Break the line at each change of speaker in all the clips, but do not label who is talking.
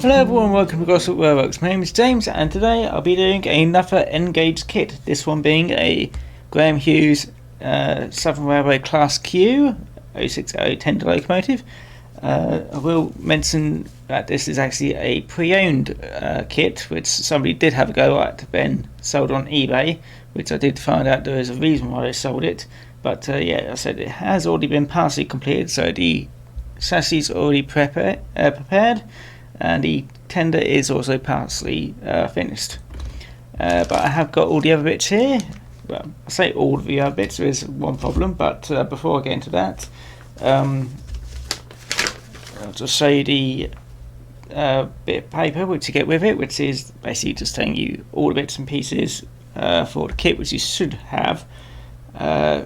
Hello everyone, welcome to Gosport Railworks. My name is James and today I'll be doing another N-gauge kit. This one being a Graham Hughes Southern Railway Class Q 060 tender locomotive. I will mention that this is actually a pre-owned kit which somebody did have a go at, then sold on eBay, which I did find out there is a reason why they sold it. But yeah, I said it has already been partially completed, so the chassis is already prepared. And the tender is also partially finished. But I have got all the other bits here. Well, I say all of the other bits, there is one problem, but before I get into that, I'll just show you the bit of paper which you get with it, which is basically just telling you all the bits and pieces for the kit which you should have, no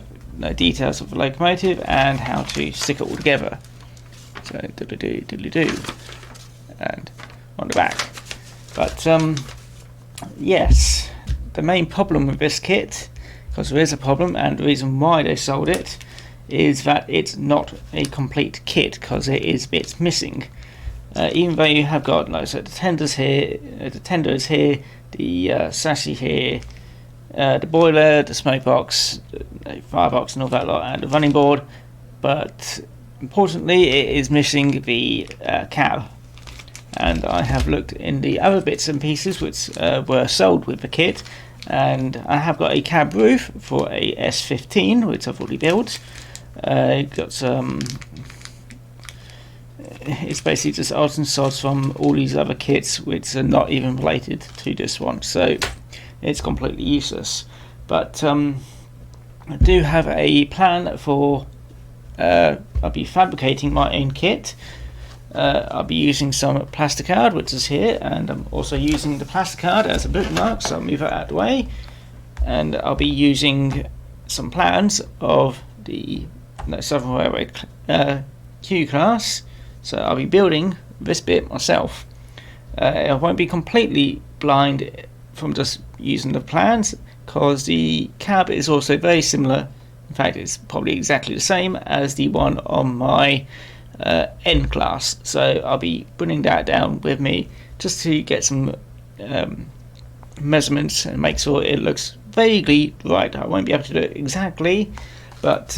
details of the locomotive and how to stick it all together. So diddly-do and on the back. But yes, the main problem with this kit, because there is a problem and the reason why they sold it, is that it's not a complete kit because there is bits missing. Even though you have got, like I said, the tender is here, the chassis here, the boiler, the smoke box, the firebox and all that lot, and the running board, but importantly it is missing the cab. And I have looked in the other bits and pieces which were sold with the kit, and I have got a cab roof for a S15 which I've already built. Got some, it's basically just odds and sods from all these other kits which are not even related to this one, so it's completely useless. But I do have a plan for I'll be fabricating my own kit. I'll be using some plasticard which is here, and I'm also using the plasticard as a bookmark, so I'll move it out of the way. And I'll be using some plans of the Southern Railway Q class, so I'll be building this bit myself. I won't be completely blind from just using the plans, because the cab is also very similar, in fact it's probably exactly the same as the one on my N class, so I'll be putting that down with me just to get some measurements and make sure it looks vaguely right. I won't be able to do it exactly, but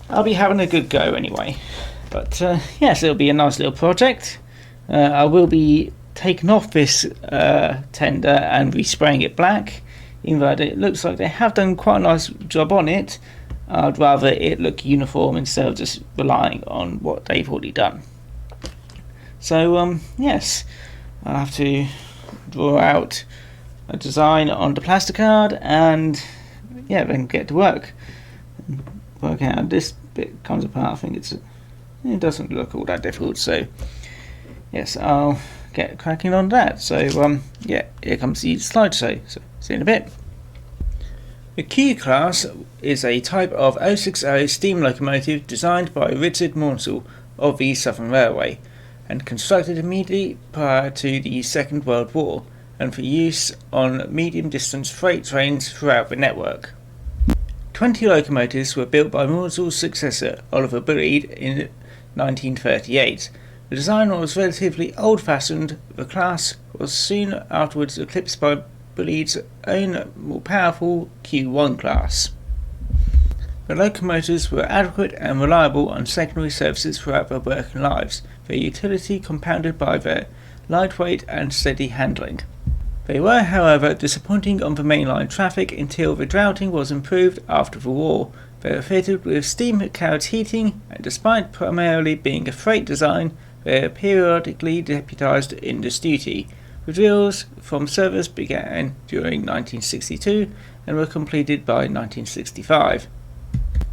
I'll be having a good go anyway. But yes, it'll be a nice little project. I will be taking off this tender and respraying it black, even though it looks like they have done quite a nice job on it. I'd rather it look uniform instead of just relying on what they've already done. So yes, I'll have to draw out a design on the plasticard and yeah, then get to work out how this bit comes apart. I think it doesn't look all that difficult, so yes, I'll get cracking on that. So yeah, here comes the slideshow, so see you in a bit. The Q class is a type of 060 steam locomotive designed by Richard Maunsell of the Southern Railway and constructed immediately prior to the Second World War and for use on medium-distance freight trains throughout the network. 20 locomotives were built by Maunsell's successor, Oliver Bulleid, in 1938. The design was relatively old-fashioned. The class was soon afterwards eclipsed by Bulleid's own more powerful Q1 class. The locomotives were adequate and reliable on secondary services throughout their working lives, their utility compounded by their lightweight and steady handling. They were, however, disappointing on the mainline traffic until the grouting was improved after the war. They were fitted with steam carriage heating, and despite primarily being a freight design, they were periodically deputised in this duty. Withdrawals from service began during 1962 and were completed by 1965.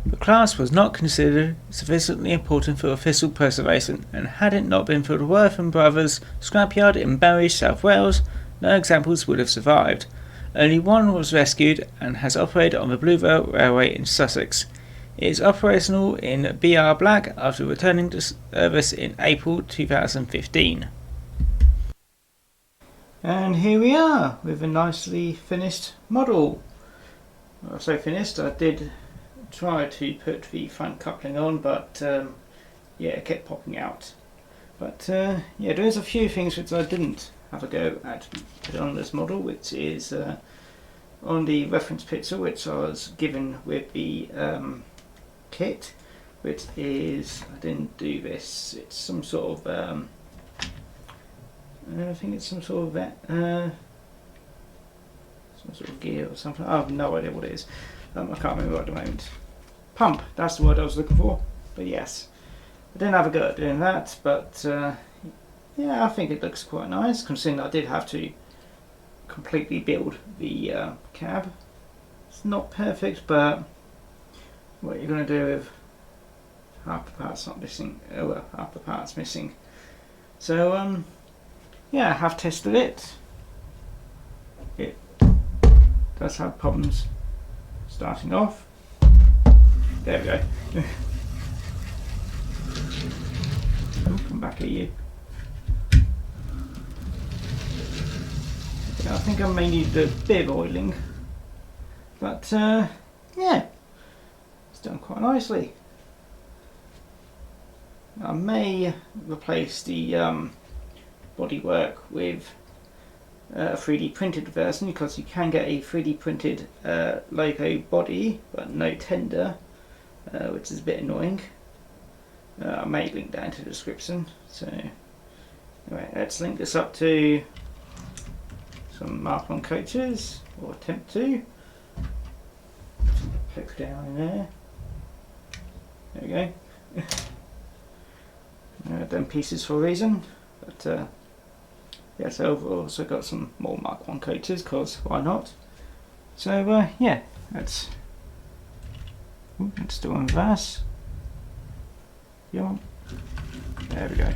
The class was not considered sufficiently important for official preservation, and had it not been for the Worth and Brothers scrapyard in Barry, South Wales, no examples would have survived. Only one was rescued and has operated on the Bluebell Railway in Sussex. It is operational in BR Black after returning to service in April 2015. And here we are with a nicely finished model. Well, I say finished, I did try to put the front coupling on, but yeah, it kept popping out. But yeah, there is a few things which I didn't have a go at put on this model, which is on the reference picture which I was given with the kit, which is, I didn't do this, it's some sort of I think it's some sort of gear or something. I have no idea what it is. I can't remember at the moment. Pump, that's the word I was looking for. But yes, I didn't have a go at doing that, but yeah, I think it looks quite nice, considering I did have to completely build the cab. It's not perfect, but what you're going to do with half the parts not missing, well, half the parts missing. So yeah, I have tested it. It does have problems starting off. There we go. Oh, come back at you. Yeah, I think I may need a bit of oiling, but yeah, it's done quite nicely. I may replace the bodywork with a 3D printed version, because you can get a 3D printed logo body but no tender, which is a bit annoying. I may link that into the description. So anyway, let's link this up to some mark-on coaches, or attempt to. Click down in there. There we go. Done pieces for a reason, but yeah, so I've also got some more mark-on coaches, because why not? So yeah, let's do one reverse. Yeah, there we go.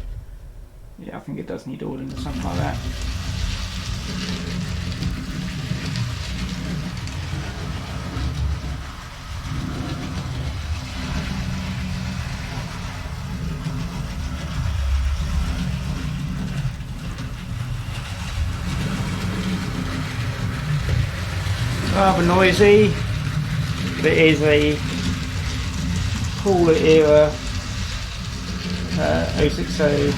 Yeah, I think it does need oiling or something like that. Rather noisy, but it is a cooler era 060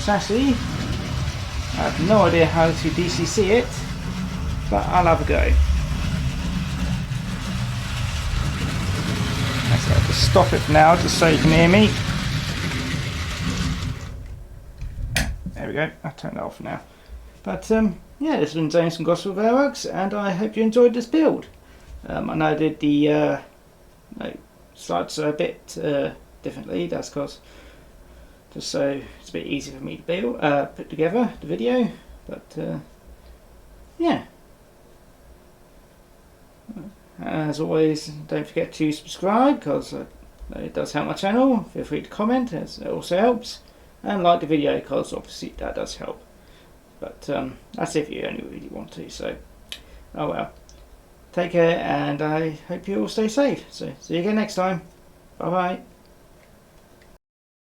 chassis. I have no idea how to DCC it, but I'll have a go. Let's have to stop it for now, just so you can hear me. There we go, I've turned it off now. But yeah, this has been James from Gosport Railworks, and I hope you enjoyed this build. I know I did the slides a bit differently. That's because just so it's a bit easier for me to build, put together the video. But yeah, as always, don't forget to subscribe, because it does help my channel. Feel free to comment, as it also helps, and like the video, because obviously that does help. But that's if you only really want to. So oh well, take care, and I hope you all stay safe. So see you again next time. Bye bye.